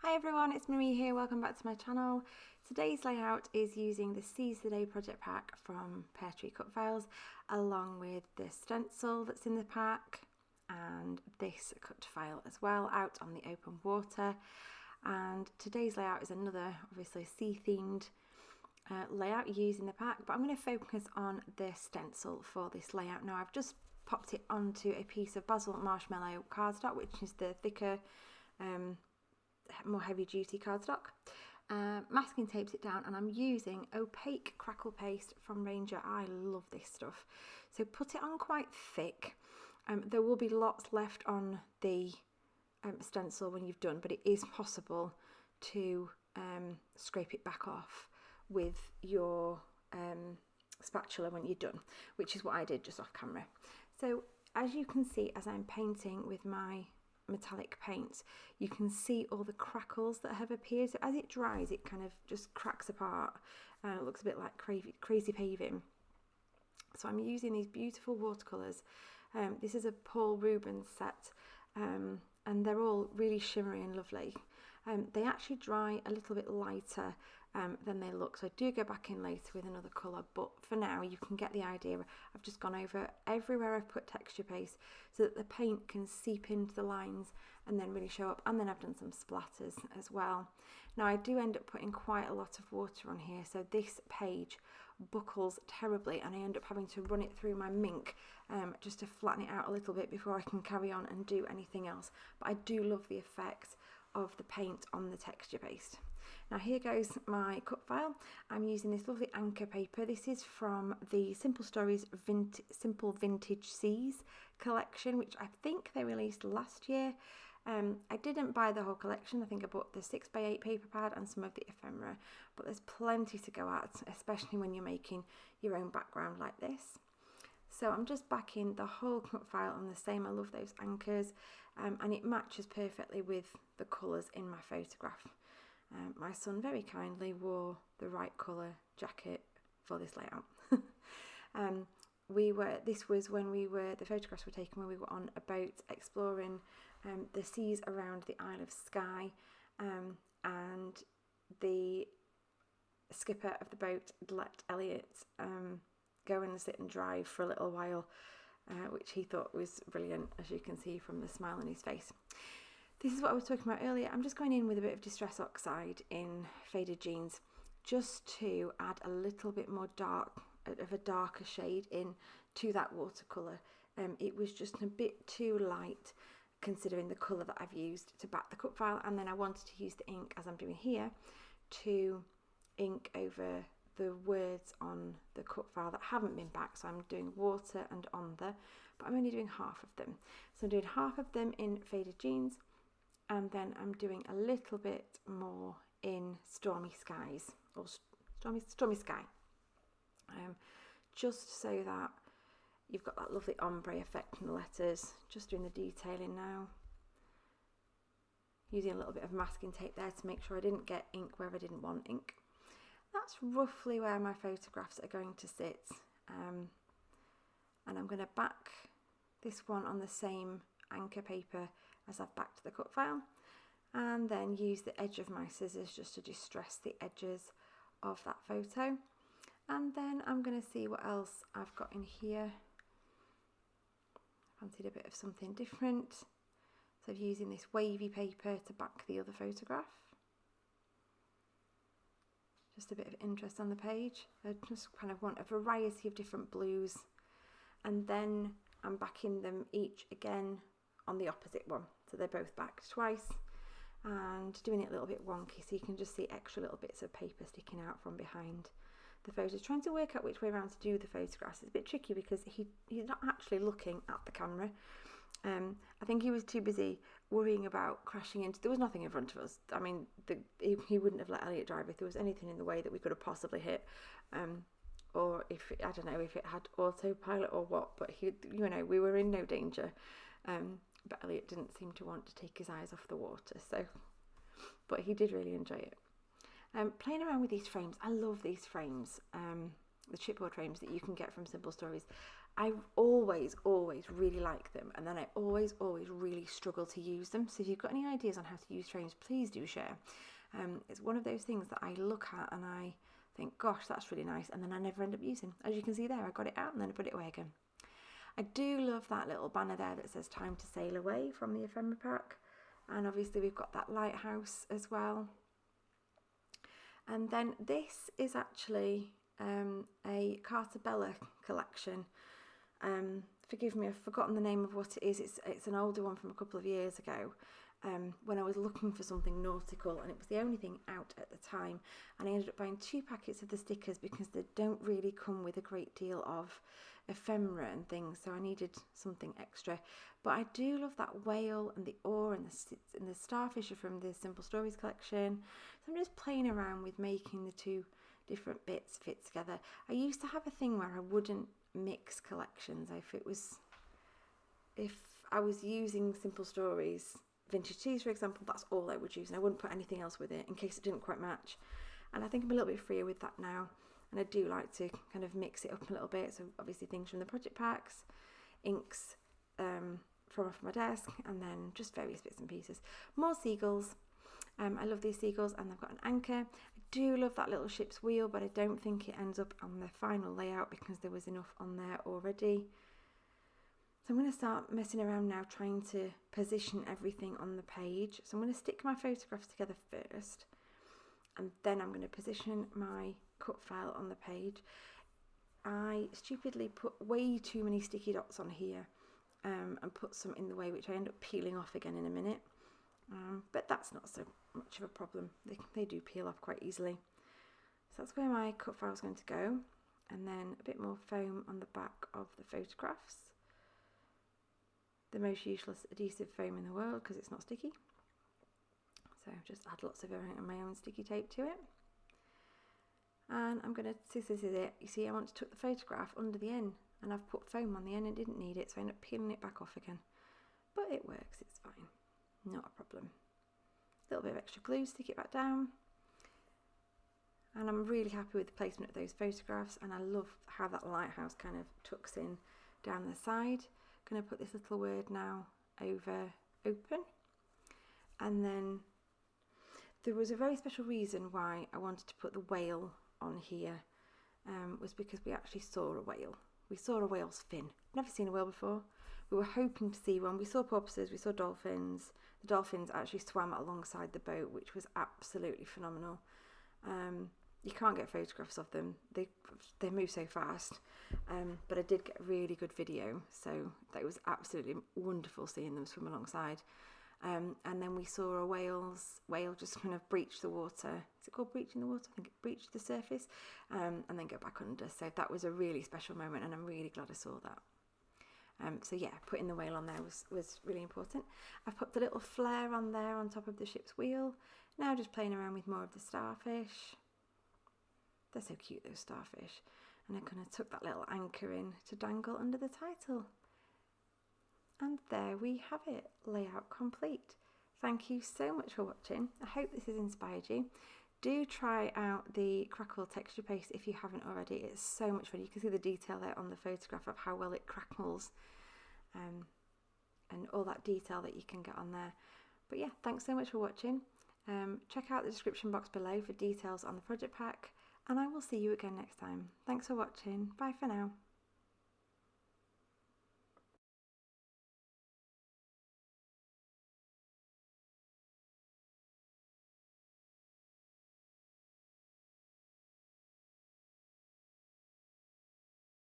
Hi everyone, it's Marie here, welcome back to my channel. Today's layout is using the Seize the Day project pack from Peartree Cutfiles, along with the stencil that's in the pack and this cut file as well, out on the open water. And today's layout is another obviously sea themed layout using the pack, but I'm going to focus on the stencil for this layout. Now I've just popped it onto a piece of Basil Marshmallow cardstock, which is the thicker more heavy duty cardstock. Masking tapes it down, and I'm using opaque crackle paste from Ranger. I love this stuff. So put it on quite thick. There will be lots left on the stencil when you've done, but it is possible to scrape it back off with your spatula when you're done, which is what I did just off camera. So as you can see, as I'm painting with my metallic paints, you can see all the crackles that have appeared. So as it dries, it kind of just cracks apart. It looks a bit like crazy paving. So I'm using these beautiful watercolours. This is a Paul Rubens set, and they're all really shimmery and lovely. They actually dry a little bit lighter than they look, so I do go back in later with another colour, but for now you can get the idea. I've just gone over everywhere I've put texture paste so that the paint can seep into the lines and then really show up, and then I've done some splatters as well. Now I do end up putting quite a lot of water on here, so this page buckles terribly and I end up having to run it through my Mink just to flatten it out a little bit before I can carry on and do anything else. But I do love the effect of the paint on the texture paste. Now here goes my cut file. I'm using this lovely anchor paper. This is from the Simple Stories Simple Vintage Seas collection, which I think they released last year. I didn't buy the whole collection. I think I bought the 6x8 paper pad and some of the ephemera, but there's plenty to go at, especially when you're making your own background like this. So I'm just backing the whole cut file on the same. I love those anchors, and it matches perfectly with the colours in my photograph. My son very kindly wore the right colour jacket for this layout. This was when the photographs were taken when we were on a boat exploring the seas around the Isle of Skye, and the skipper of the boat let Elliot go and sit and drive for a little while, which he thought was brilliant, as you can see from the smile on his face. This is what I was talking about earlier. I'm just going in with a bit of Distress Oxide in Faded Jeans, just to add a little bit more of a darker shade in to that watercolour. It was just a bit too light considering the colour that I've used to back the cut file, and then I wanted to use the ink, as I'm doing here, to ink over the words on the cut file that haven't been backed. So I'm doing water and on the, but I'm only doing half of them. So I'm doing half of them in Faded Jeans, and then I'm doing a little bit more in Stormy Skies, or Stormy Sky, just so that you've got that lovely ombre effect in the letters. Just doing the detailing now, using a little bit of masking tape there to make sure I didn't get ink where I didn't want ink. That's roughly where my photographs are going to sit, and I'm going to back this one on the same anchor paper as I've backed the cut file, and then use the edge of my scissors just to distress the edges of that photo. And then I'm going to see what else I've got in here. I fancied a bit of something different, so I'm using this wavy paper to back the other photograph. Just a bit of interest on the page. I just kind of want a variety of different blues, and then I'm backing them each again on the opposite one, so they're both backed twice, and doing it a little bit wonky so you can just see extra little bits of paper sticking out from behind the photos. Trying to work out which way around to do the photographs is a bit tricky because he's not actually looking at the camera. I think he was too busy worrying about crashing into. There was nothing in front of us. I mean, he wouldn't have let Elliot drive if there was anything in the way that we could have possibly hit, or if I don't know if it had autopilot or what. But we were in no danger. But Elliot didn't seem to want to take his eyes off the water. So, but he did really enjoy it. Playing around with these frames. I love these frames. The chipboard frames that you can get from Simple Stories. I always really like them, and then I always really struggle to use them. So if you've got any ideas on how to use frames, please do share. It's one of those things that I look at and I think, gosh, that's really nice, and then I never end up using. As you can see there, I got it out and then I put it away again. I do love that little banner there that says "Time to Sail Away" from the ephemera pack, and obviously we've got that lighthouse as well. And then this is actually a Carta Bella collection. Forgive me, I've forgotten the name of what it is. It's an older one from a couple of years ago, when I was looking for something nautical, and it was the only thing out at the time. And I ended up buying 2 packets of the stickers because they don't really come with a great deal of ephemera and things, so I needed something extra. But I do love that whale and the oar and the starfish are from the Simple Stories collection. So I'm just playing around with making the 2 different bits fit together. I used to have a thing where I wouldn't mix collections. If I was using Simple Stories vintage teas, for example, that's all I would use, and I wouldn't put anything else with it in case it didn't quite match. And I think I'm a little bit freer with that now, and I do like to kind of mix it up a little bit. So obviously things from the project packs, inks from off my desk, and then just various bits and pieces. More seagulls. I love these seagulls, and they've got an anchor. I do love that little ship's wheel, but I don't think it ends up on the final layout because there was enough on there already. So I'm going to start messing around now, trying to position everything on the page. So I'm going to stick my photographs together first, and then I'm going to position my cut file on the page. I stupidly put way too many sticky dots on here, and put some in the way, which I end up peeling off again in a minute. But that's not so much of a problem. They do peel off quite easily. So that's where my cut file is going to go, and then a bit more foam on the back of the photographs. The most useless adhesive foam in the world because it's not sticky. So I've just add lots of my own sticky tape to it. And I'm going to, this is it. You see, I want to tuck the photograph under the end, and I've put foam on the end and didn't need it, so I end up peeling it back off again. But it works, it's fine. Not a problem. A little bit of extra glue, stick it back down. And I'm really happy with the placement of those photographs, and I love how that lighthouse kind of tucks in down the side. Going to put this little word now over open, and then there was a very special reason why I wanted to put the whale on here, was because we actually saw a whale. We saw a whale's fin. Never seen a whale before. We were hoping to see one. We saw porpoises, we saw dolphins. The dolphins actually swam alongside the boat, which was absolutely phenomenal. You can't get photographs of them. They move so fast. But I did get a really good video, so that was absolutely wonderful seeing them swim alongside. And then we saw a whale just kind of breach the water. Is it called breaching the water? I think it breached the surface, and then go back under. So that was a really special moment, and I'm really glad I saw that. So yeah, putting the whale on there was really important. I've put the little flare on there on top of the ship's wheel. Now just playing around with more of the starfish. They're so cute, those starfish. And I'm going to tuck that little anchor in to dangle under the title. And there we have it, layout complete. Thank you so much for watching. I hope this has inspired you. Do try out the crackle texture paste if you haven't already. It's so much fun. You can see the detail there on the photograph of how well it crackles, and all that detail that you can get on there. But yeah, thanks so much for watching. Check out the description box below for details on the project pack, and I will see you again next time. Thanks for watching. Bye for now.